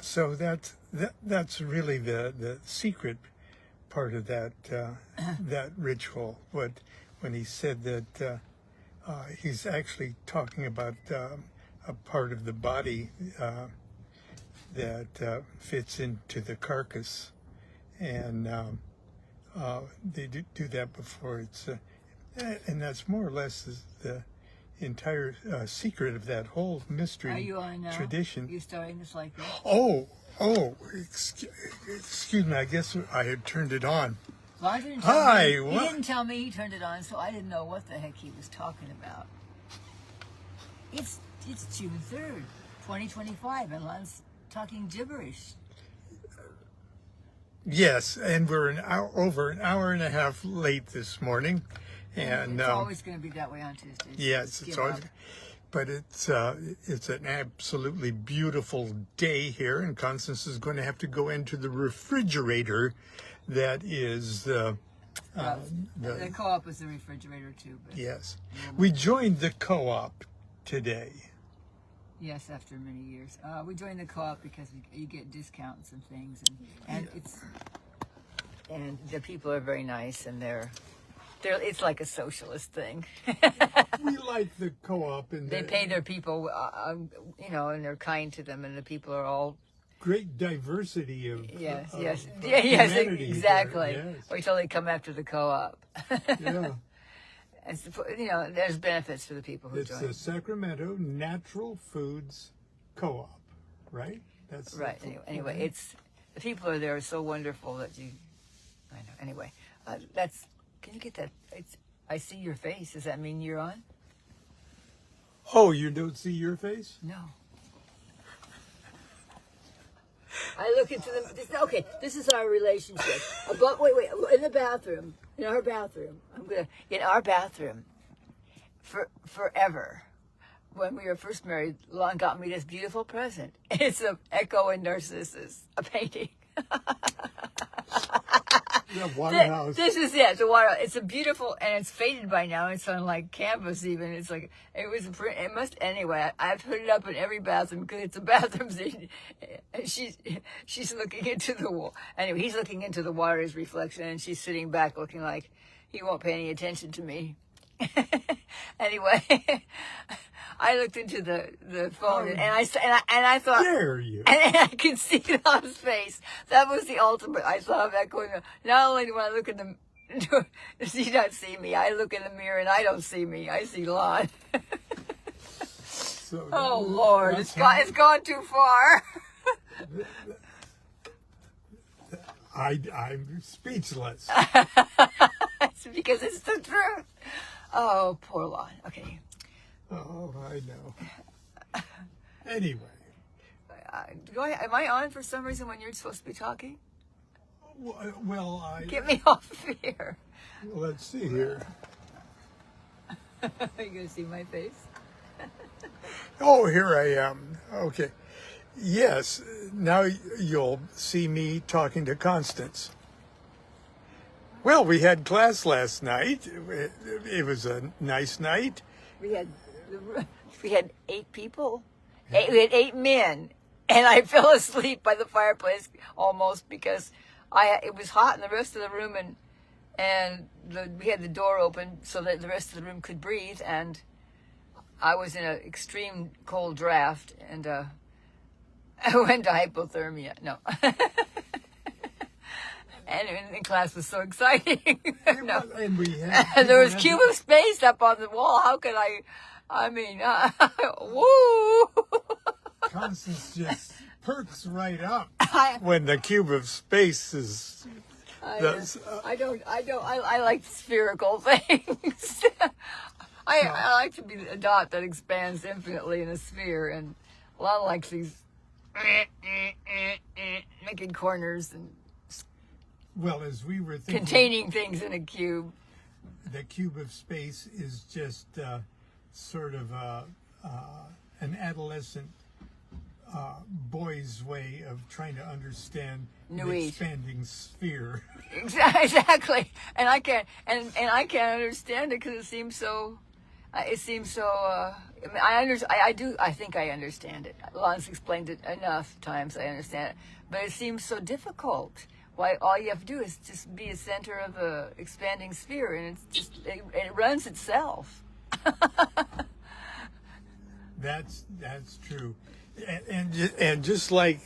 So that's really the secret part of that that ritual. When he said that he's actually talking about a part of the body that fits into the carcass, and they do that before it's, and that's more or less the entire secret of that whole mystery Are you on now? tradition. You starting this like this? Excuse me. I guess I had turned it on. Well, I didn't Hi. He didn't tell me he turned it on, so I didn't know what the heck he was talking about. It's June 3rd, 2025, and Lon's talking gibberish. Yes, and we're over an hour and a half late this morning, and it's always going to be that way on Tuesdays. yes, it's always. But it's an absolutely beautiful day here, and Constance is going to have to go into the refrigerator. That is the co-op was the refrigerator too. But yes, we joined the co-op today. Yes, after many years, we joined the co-op because you get discounts and things, and the people are very nice, and it's like a socialist thing. We like the co-op, and they pay their people, and they're kind to them, and the people are all great diversity of yes, humanity exactly. there, yes. Wait till they come after the co-op. Yeah. There's benefits for the people who join. It's the Sacramento Natural Foods Co-op, right? That's right. Anyway, it's the people are there are so wonderful that I know. Anyway, can you get that? I see your face. Does that mean you're on? Oh, you don't see your face? No. I look into them. Okay, this is our relationship. Wait, in the bathroom, in our bathroom. In our bathroom, forever. When we were first married, Lon got me this beautiful present. It's an Echo and Narcissus, a painting. Yeah, Waterhouse. This is it. The water. It's a beautiful, and it's faded by now. It's on like canvas even. It's like it must anyway. I've put it up in every bathroom because it's a bathroom scene. She's looking into the wall. Anyway, he's looking into the water, his reflection, and she's sitting back looking like he won't pay any attention to me. Anyway, I looked into the phone and I thought, dare you? and I could see it on his face. That was the ultimate. I saw that going. Not only do I look in the, does he not see me? I look in the mirror and I don't see me. I see Lon. So oh Lord, it's gone too far. I'm speechless. It's because it's the truth. Oh, poor Lon. Okay. Oh, I know. Anyway. Am I on for some reason when you're supposed to be talking? Well, Get me off of here. Let's see here. Are you going to see my face? Oh, here I am. Okay. Yes, now you'll see me talking to Constance. Well, we had class last night. It was a nice night. We had 8 people. We had 8 men, and I fell asleep by the fireplace almost because it was hot in the rest of the room, and we had the door open so that the rest of the room could breathe, and I was in an extreme cold draft, and I went to hypothermia. No. And the class was so exciting. No. And there was cube of space up on the wall. How could woo! Constance just perks right up when the cube of space is. I like spherical things. I like to be a dot that expands infinitely in a sphere, and a lot likes these making corners and. Well, as we were thinking, containing things in a cube. The cube of space is just sort of an adolescent boy's way of trying to understand the expanding sphere. Exactly, and I can't understand it because it seems so I mean, I think I understand it. Lon's explained it enough times. I understand it, but it seems so difficult. Why all you have to do is just be a center of a expanding sphere, and it runs itself. That's true, and just like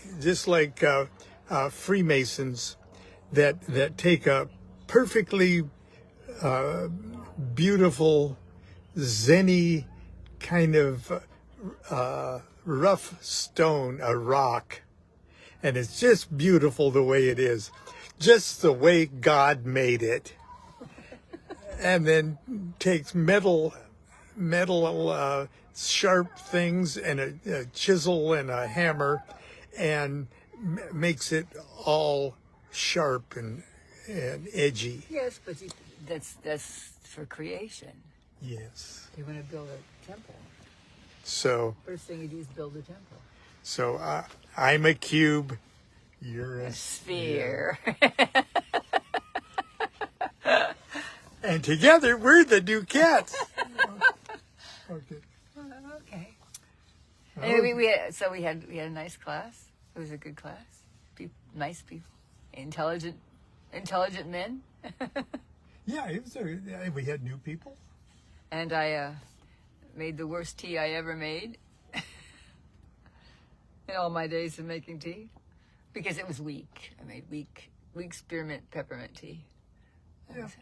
Freemasons that take a perfectly beautiful zenny kind of rough stone, a rock, and it's just beautiful the way it is, just the way God made it, and then takes metal sharp things and a chisel and a hammer and makes it all sharp and edgy. Yes, but that's for creation. Yes. You want to build a temple. So First thing you do is build a temple. So I'm a cube. You're a sphere. And together we're the DuQuettes. Okay. Okay. Anyway, we had a nice class. It was a good class. Nice people, intelligent men. Yeah, we had new people. And I made the worst tea I ever made in all my days of making tea, because it was weak. I made weak spearmint peppermint tea.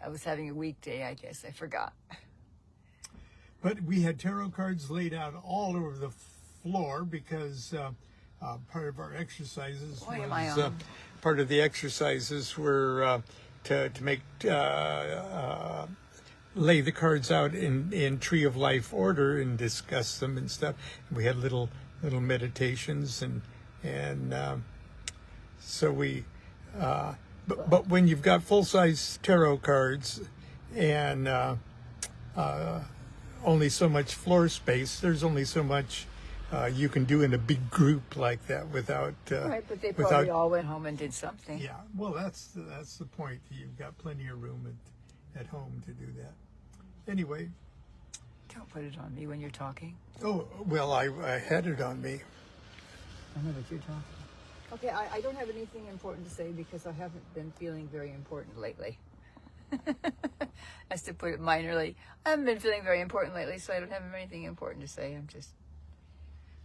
I was having a weak day, I guess. I forgot. But we had tarot cards laid out all over the floor because part of our exercises part of the exercises were to make lay the cards out in Tree of Life order and discuss them and stuff. We had little meditations and so we. But when you've got full-size tarot cards and only so much floor space, there's only so much you can do in a big group like that without. Right, but they probably all went home and did something. Yeah, well, that's the point. You've got plenty of room at home to do that. Anyway. Don't put it on me when you're talking. Oh, well, I had it on me. I know, but you're talking. Okay, I don't have anything important to say because I haven't been feeling very important lately. As to put it minorly, I haven't been feeling very important lately, so I don't have anything important to say. I'm just.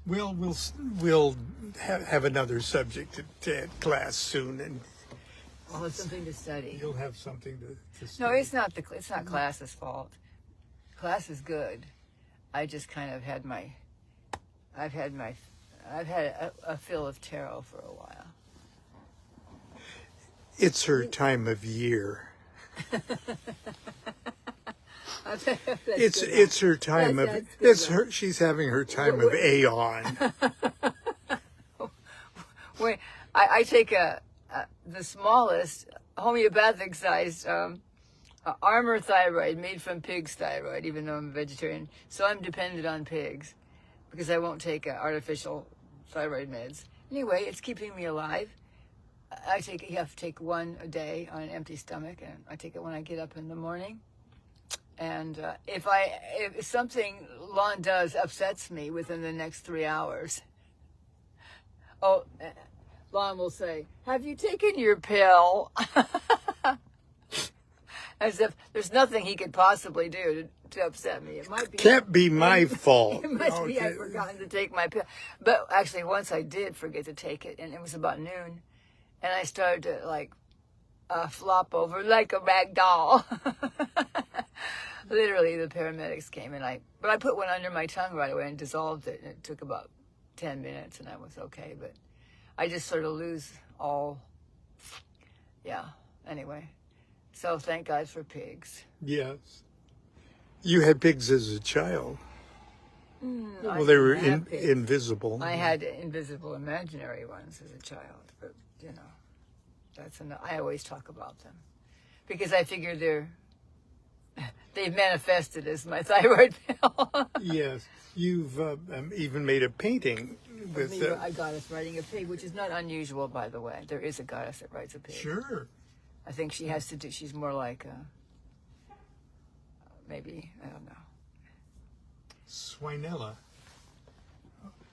Well, we'll have another subject at class soon, and I'll have something to study. You'll have something to study. No, it's not class's fault. Class is good. I just kind of had I've had a fill of tarot for a while. It's her time of year. It's her time she's having her time of Aeon. Wait, I take the smallest homeopathic sized armor thyroid made from pig's thyroid, even though I'm a vegetarian. So I'm dependent on pigs because I won't take artificial thyroid meds. Anyway, it's keeping me alive. You have to take one a day on an empty stomach, and I take it when I get up in the morning. And if something Lon does upsets me within the next 3 hours, Lon will say, "Have you taken your pill?" As if there's nothing he could possibly do to upset me. It might be. Can't be my fault. It must be I've forgotten to take my pill. But actually, once I did forget to take it, and it was about noon, and I started to flop over like a rag doll. Literally, the paramedics came, but I put one under my tongue right away and dissolved it, and it took about 10 minutes, and I was okay. But I just sort of lose all. Yeah. Anyway. So thank God for pigs. Yes. You had pigs as a child. Well, they were invisible. I had invisible imaginary ones as a child, but I always talk about them because I figure they've manifested as my thyroid pill. Yes. You've even made a painting with a goddess riding a pig, which is not unusual, by the way. There is a goddess that rides a pig. Sure. I think she has to do. She's more like maybe, I don't know. Swinella.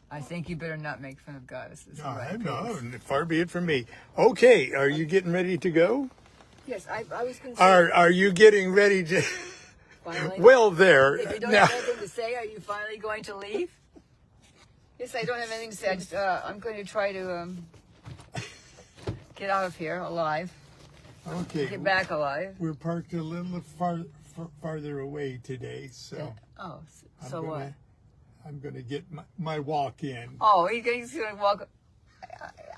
I think you better not make fun of goddesses. No, far be it from me. Okay, are you getting ready to go? Yes, I was going to say. Are you getting ready to? Finally? Well, there. If you don't Now, have anything to say, are you finally going to leave? Yes, I don't have anything to say. I'm going to try to get out of here alive. okay, Get back alive. we're parked a little farther away today, so Oh, so what? I'm gonna get my walk in. Oh, he's going to walk.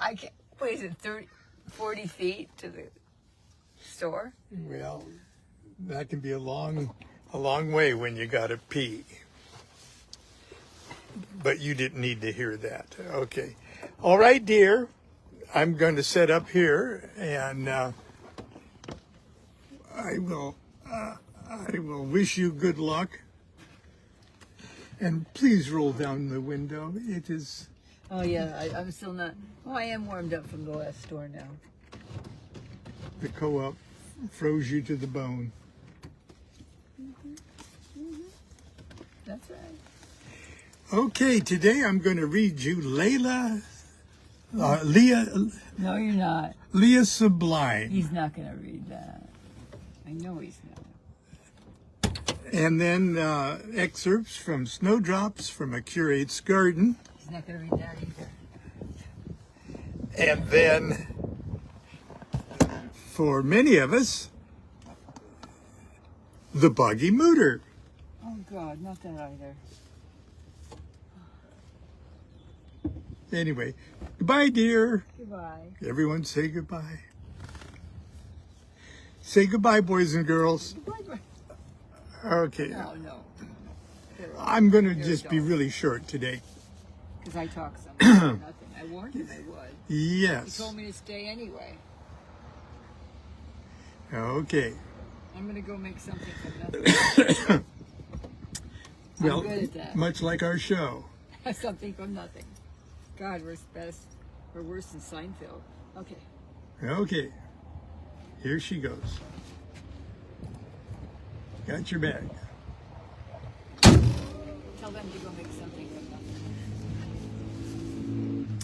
I can't. What is it? 40 feet to the store? Well, that can be a long way when you gotta pee. But you didn't need to hear that. Okay. All right, dear. I'm going to set up here, and I will wish you good luck. And please roll down the window. It is. Oh, yeah. I'm still not. Oh, I am warmed up from the last store now. The co-op froze you to the bone. That's right. Okay, today I'm going to read you Leah No, you're not. Leah Sublime. He's not going to read that. I know he's not. And then excerpts from Snowdrops from a Curate's Garden. He's not going to read that either. And then, for many of us, The Boggy Mooter. Oh, God, not that either. Anyway, goodbye, dear. Goodbye. Everyone say goodbye. Say goodbye, boys and girls. Goodbye. Okay. Oh, no. I'm going to just be really short today. Because I talk so much for nothing. I warned him I would. He Yes. told me to stay anyway. Okay. I'm going to go make something from nothing. Well, I'm good at that. much like our show. Something from nothing. God, we're best. We're worse than Seinfeld. Okay. Okay. Here she goes. Got your bag. Tell them to go make something from nothing.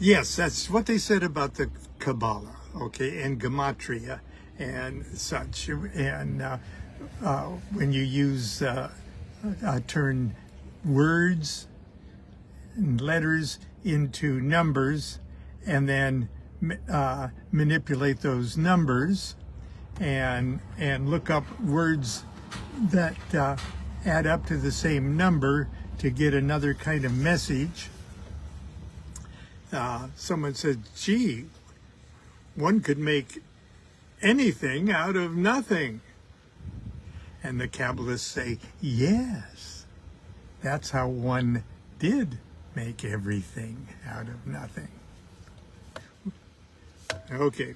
Yes, that's what they said about the Kabbalah, okay, and Gematria and such. And when you use turn words and letters into numbers and then manipulate those numbers and look up words that add up to the same number to get another kind of message. Someone said, gee, one could make anything out of nothing. And the Kabbalists say, yes, that's how one did make everything out of nothing. Okay.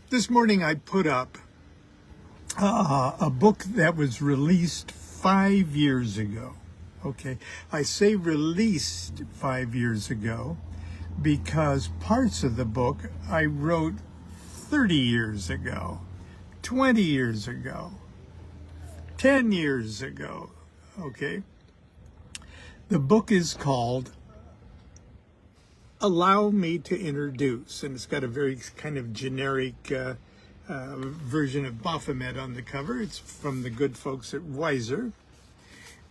This morning I put up a book that was released 5 years ago. Okay. I say released 5 years ago because parts of the book I wrote 30 years ago, 20 years ago, 10 years ago. Okay. The book is called Allow Me to Introduce, and it's got a very kind of generic version of Baphomet on the cover. It's from the good folks at Weiser.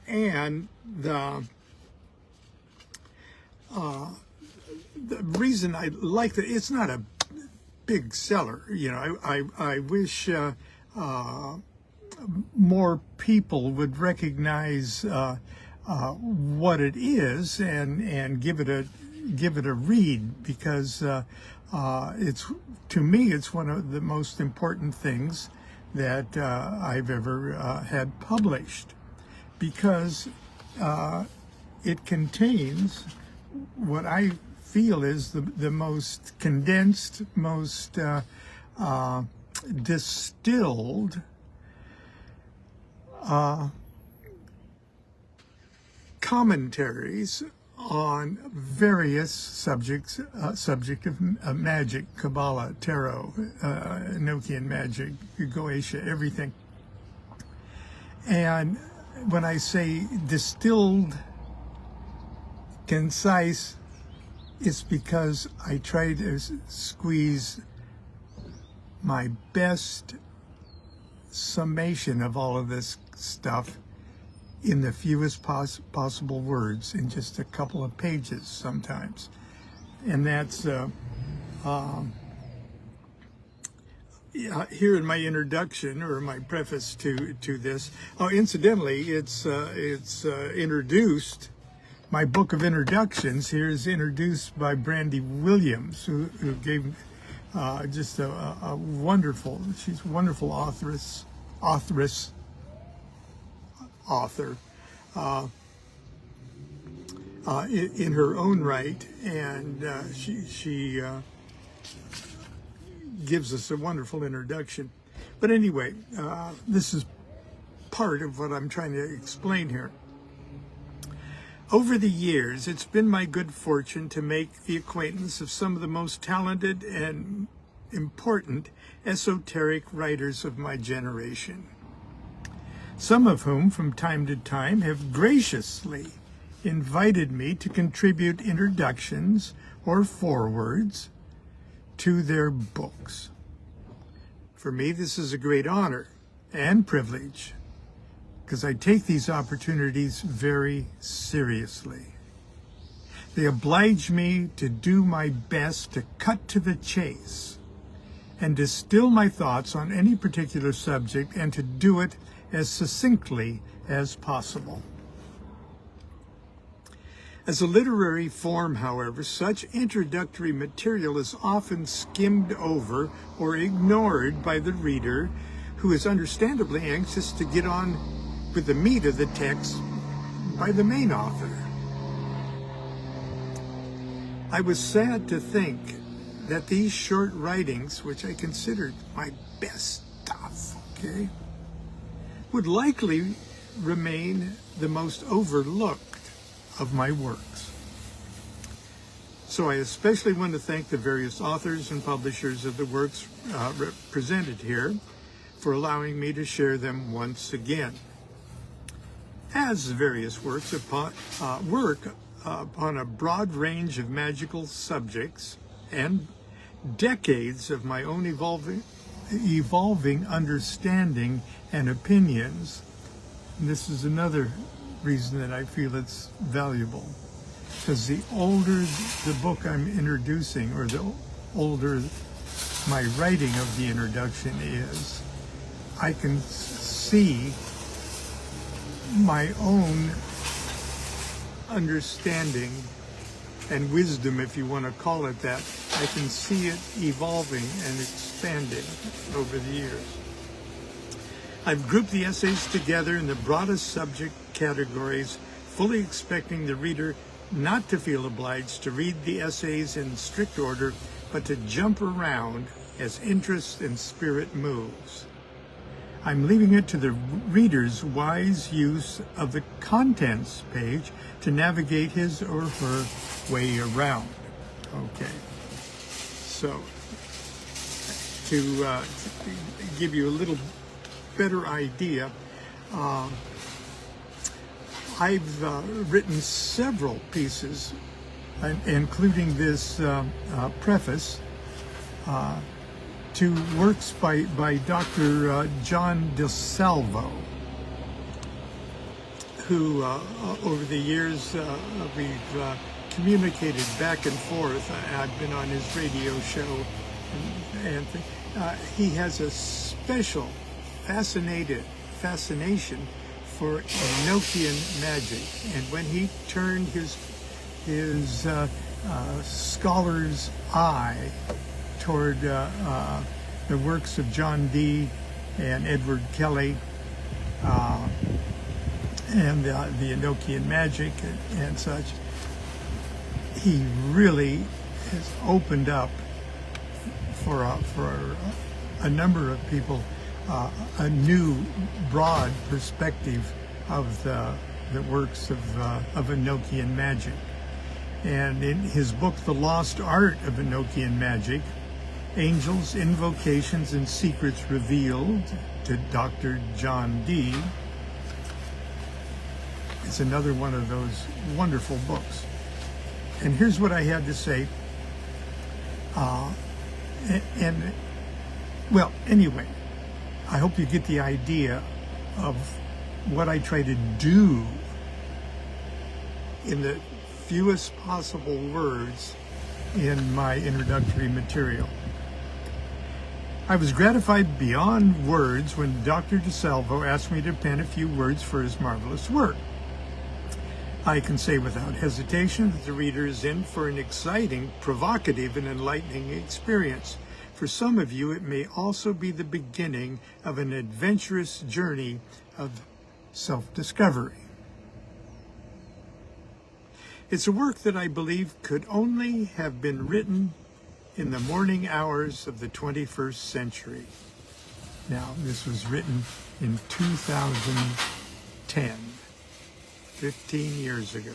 And the reason I like that, it's not a big seller. You know, I wish more people would recognize what it is and give it a read, because it's, to me, it's one of the most important things that I've ever had published, because it contains what I feel is the most condensed, most distilled commentaries on various subjects, subject of magic, Kabbalah, tarot, Enochian magic, Goetia, everything. And when I say distilled, concise, it's because I try to squeeze my best summation of all of this stuff in the fewest possible words, in just a couple of pages sometimes. And that's here in my introduction, or my preface to this. Oh, incidentally, it's introduced. My book of introductions here is introduced by Brandy Williams, who gave just a wonderful. She's a wonderful author in her own right, and she gives us a wonderful introduction. But anyway, this is part of what I'm trying to explain here. Over the years, it's been my good fortune to make the acquaintance of some of the most talented and important esoteric writers of my generation, some of whom from time to time have graciously invited me to contribute introductions or forewords to their books. For me, this is a great honor and privilege, because I take these opportunities very seriously. They oblige me to do my best to cut to the chase and distill my thoughts on any particular subject, and to do it as succinctly as possible. As a literary form, however, such introductory material is often skimmed over or ignored by the reader, who is understandably anxious to get on with the meat of the text by the main author. I was sad to think that these short writings, which I considered my best stuff, would likely remain the most overlooked of my works. So I especially want to thank the various authors and publishers of the works represented here for allowing me to share them once again. As the various works work upon a broad range of magical subjects and decades of my own evolving understanding and opinions, and this is another reason that I feel it's valuable, because the older the book I'm introducing, or the older my writing of the introduction is, I can see my own understanding and wisdom, if you want to call it that. I can see it evolving and expanding over the years. I've grouped the essays together in the broadest subject categories, fully expecting the reader not to feel obliged to read the essays in strict order, but to jump around as interest and spirit moves. I'm leaving it to the reader's wise use of the contents page to navigate his or her way around. Okay, so to give you a little better idea, I've written several pieces, including this preface, to works by Dr. John DeSalvo, who over the years we've communicated back and forth. I've been on his radio show, and he has a special fascination for Enochian magic, and when he turned his scholar's eye toward the works of John Dee and Edward Kelly, and the Enochian magic and such, he really has opened up for a number of people a new, broad perspective of the works of Enochian magic. And in his book, The Lost Art of Enochian Magic, Angels, Invocations, and Secrets Revealed to Dr. John Dee, It's another one of those wonderful books. And here's what I had to say. Well, anyway, I hope you get the idea of what I try to do in the fewest possible words in my introductory material. I was gratified beyond words when Dr. DeSalvo asked me to pen a few words for his marvelous work. I can say without hesitation that the reader is in for an exciting, provocative, and enlightening experience. For some of you, it may also be the beginning of an adventurous journey of self-discovery. It's a work that I believe could only have been written in the morning hours of the 21st century. Now, this was written in 2010, 15 years ago.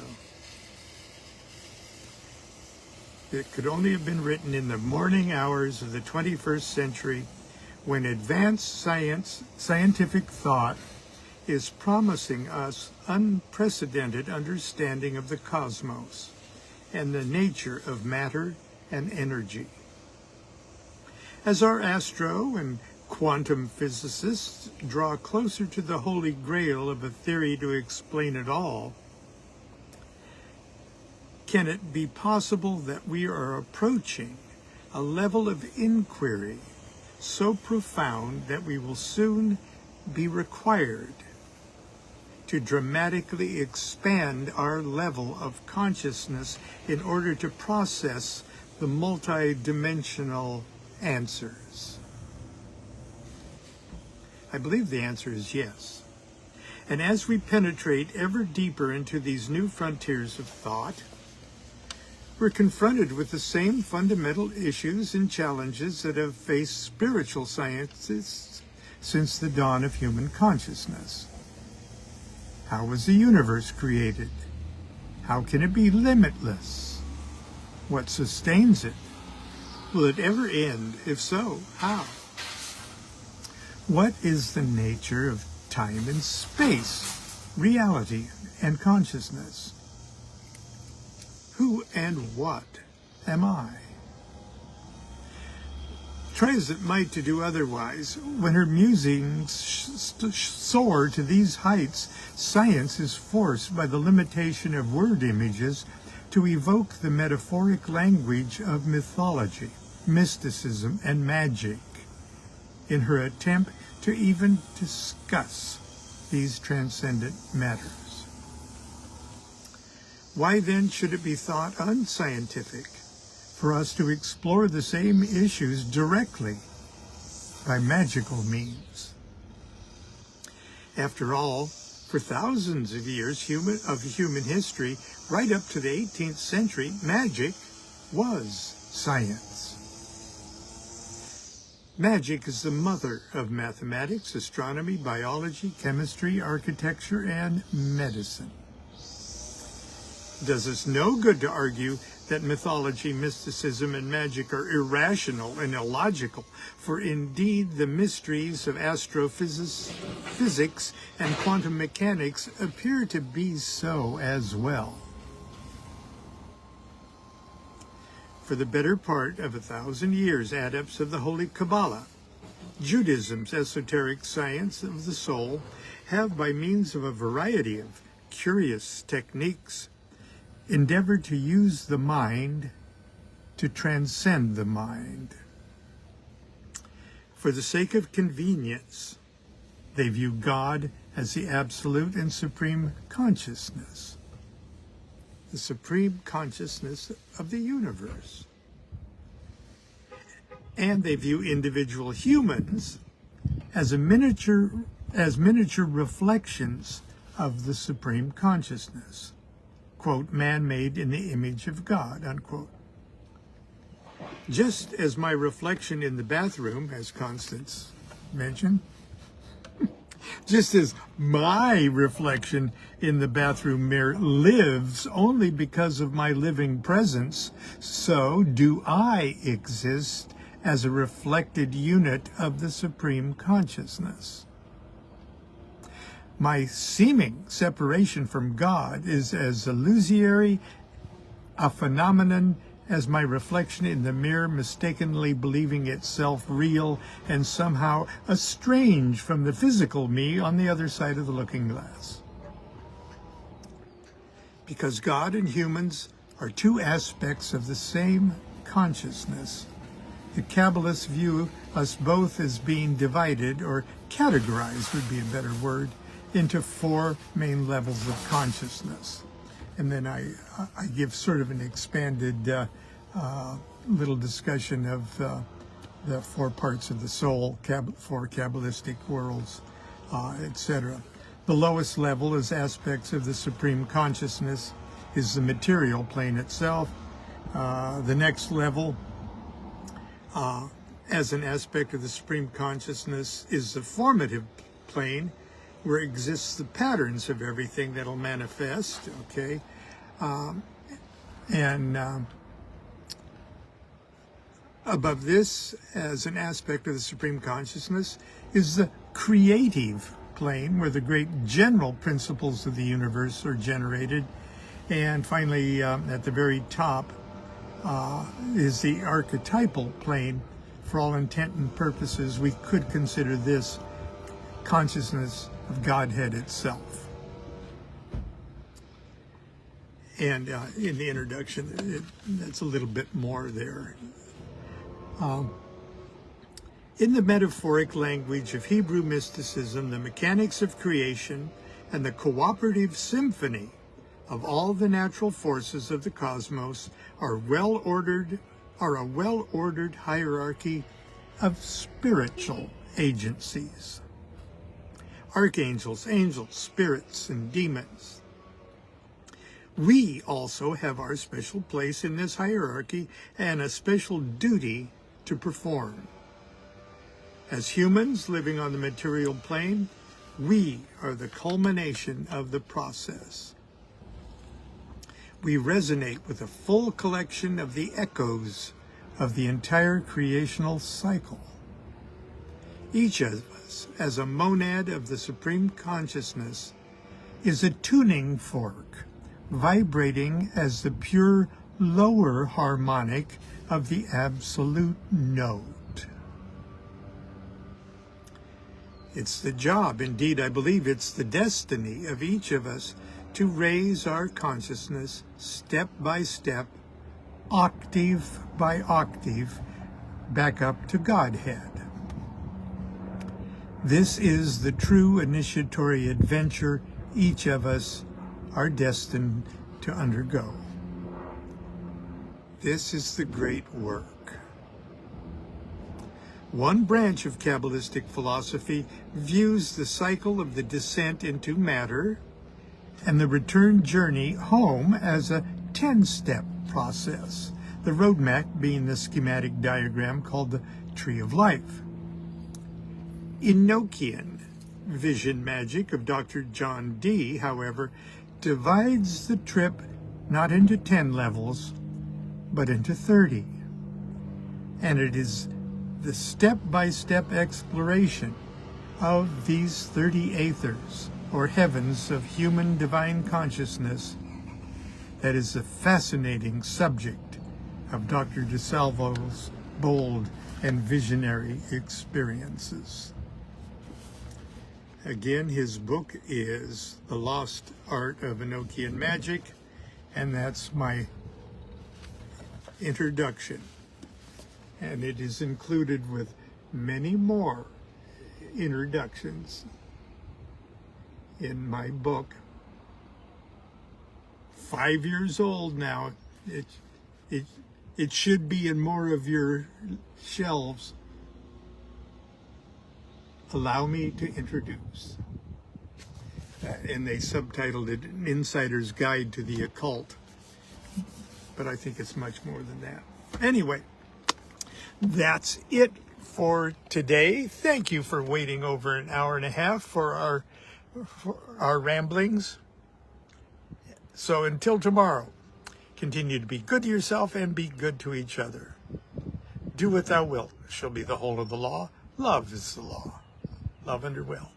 It could only have been written in the morning hours of the 21st century, when advanced scientific thought is promising us unprecedented understanding of the cosmos and the nature of matter and energy. As our astro and quantum physicists draw closer to the holy grail of a theory to explain it all, can it be possible that we are approaching a level of inquiry so profound that we will soon be required to dramatically expand our level of consciousness in order to process the multidimensional answers? I believe the answer is yes. And as we penetrate ever deeper into these new frontiers of thought, we're confronted with the same fundamental issues and challenges that have faced spiritual sciences since the dawn of human consciousness. How was the universe created? How can it be limitless? What sustains it? Will it ever end? If so, how? What is the nature of time and space, reality and consciousness? Who and what am I? Try as it might to do otherwise, when her musings soar to these heights, science is forced by the limitation of word images to evoke the metaphoric language of mythology, mysticism, and magic in her attempt to even discuss these transcendent matters. Why then should it be thought unscientific for us to explore the same issues directly by magical means? After all, for thousands of years of human history, right up to the 18th century, magic was science. Magic is the mother of mathematics, astronomy, biology, chemistry, architecture, and medicine. Does us no good to argue that mythology, mysticism, and magic are irrational and illogical, for indeed the mysteries of astrophysics and quantum mechanics appear to be so as well. For the better part of 1,000 years, adepts of the Holy Kabbalah, Judaism's esoteric science of the soul, have, by means of a variety of curious techniques, endeavored to use the mind to transcend the mind. For the sake of convenience, they view God as the absolute and supreme consciousness, the supreme consciousness of the universe. And they view individual humans as miniature reflections of the supreme consciousness. Quote, man made in the image of God, unquote. Just as my reflection in the bathroom, as Constance mentioned, just as my reflection in the bathroom mirror lives only because of my living presence, so do I exist as a reflected unit of the supreme consciousness. My seeming separation from God is as illusory a phenomenon as my reflection in the mirror mistakenly believing itself real and somehow estranged from the physical me on the other side of the looking glass. Because God and humans are two aspects of the same consciousness, the Kabbalists view us both as being divided, or categorized would be a better word, into four main levels of consciousness. And then I give sort of an expanded little discussion of the four parts of the soul, four Kabbalistic worlds, etc. The lowest level is aspects of the supreme consciousness, is the material plane itself. The next level, as an aspect of the supreme consciousness, is the formative plane, where exists the patterns of everything that'll manifest, okay? Above this, as an aspect of the supreme consciousness, is the creative plane, where the great general principles of the universe are generated. And finally, at the very top, is the archetypal plane. For all intent and purposes, we could consider this consciousness of Godhead itself. And in the introduction, that's a little bit more there. In the metaphoric language of Hebrew mysticism, the mechanics of creation and the cooperative symphony of all the natural forces of the cosmos are a well-ordered hierarchy of spiritual agencies. Archangels, angels, spirits, and demons. We also have our special place in this hierarchy and a special duty to perform. As humans living on the material plane, we are the culmination of the process. We resonate with a full collection of the echoes of the entire creational cycle. Each of us, as a monad of the supreme consciousness, is a tuning fork, vibrating as the pure lower harmonic of the absolute note. It's the job, indeed I believe it's the destiny of each of us to raise our consciousness step by step, octave by octave, back up to Godhead. This is the true initiatory adventure each of us are destined to undergo. This is the great work. One branch of Kabbalistic philosophy views the cycle of the descent into matter and the return journey home as a 10-step process, the roadmap being the schematic diagram called the Tree of Life. Enochian vision magic of Dr. John Dee, however, divides the trip not into 10 levels, but into 30. And it is the step-by-step exploration of these 30 aethers, or heavens of human divine consciousness, that is the fascinating subject of Dr. DeSalvo's bold and visionary experiences. Again, his book is The Lost Art of Enochian Magic, and that's my introduction. And it is included with many more introductions in my book. 5 years old now. It should be in more of your shelves. Allow me to introduce. And they subtitled it An Insider's Guide to the Occult. But I think it's much more than that. Anyway, that's it for today. Thank you for waiting over an hour and a half for our ramblings. So until tomorrow, continue to be good to yourself and be good to each other. Do what thou wilt shall be the whole of the law. Love is the law. Love under will.